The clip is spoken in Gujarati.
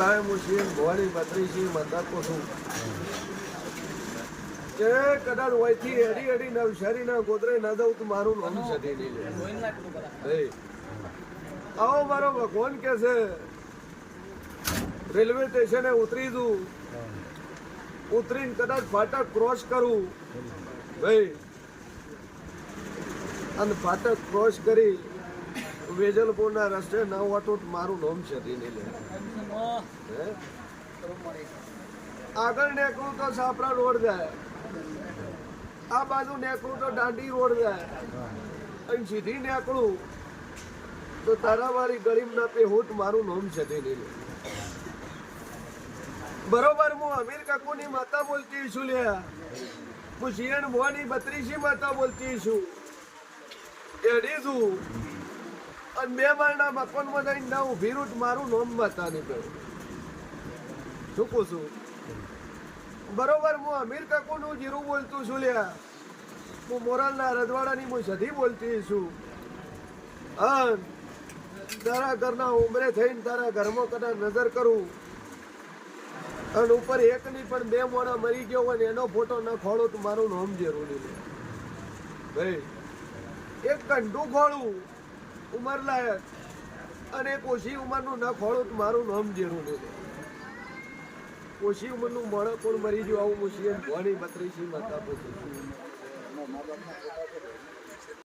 લાવે મુશીન ભવાની બત્રીસી માતા કોશું કે કદાચ વયથી એડી એડી નવસારી ના ગોદરે ના દઉં તો મારું નામ સધી નહીં લે આવો મારો ભગવાન કે છે રેલવે સ્ટેશને ઉતરી દઉં ઉતરીને કદાચ ફાટક ક્રોસ કરું ભાઈ અને ફાટક ક્રોસ કરી વેજલપુરના રસ્તે ન વાટો મારું નામ સધી નહીં લે આગળ નીકળું તો સાપરા રોડ જાય આ બાજુ નીકળું તો દાંડી રોડ જાય અને સીધી નીકળું તો તારાવાળી ગરીબના પેહોટ મારું નામ સધી નહીં લે બરોબર હું અમીર કાકુની માતા બોલતી છું લ્યા હું શિયણ ભવાની બત્રીસી માતા બોલતી છું એડી છું અને 2 માળના મકાનમાં જઈને ના ઉભી રૂટ મારું નામ માતા નીકળ્યું શું કહું છું બરોબર હું અમીર કાકુનું જીરું બોલતું છું લ્યા હું મોરાલના રજવાડાની હું સધી બોલતી છું અને તારા ઘરના ઉમરે થઈને તારા ઘરમાં કદાચ નજર કરું અને ઉપર એક ની પણ 2 મોણા મરી ગયો હોય ને એનો ફોટો ન ખોળો તો મારું નામ જરૂરી લે ભાઈ એક કંઠું ખોળું ઉંમર લાયક અને એક ઓછી ઉંમરનું ન ખોળું તો મારું નામ જરૂરી લે ઓછી ઉંમરનું મોણો કોણ મરી ગયું આવું મુશીન ભવાની બત્રીસી માતા પૂછું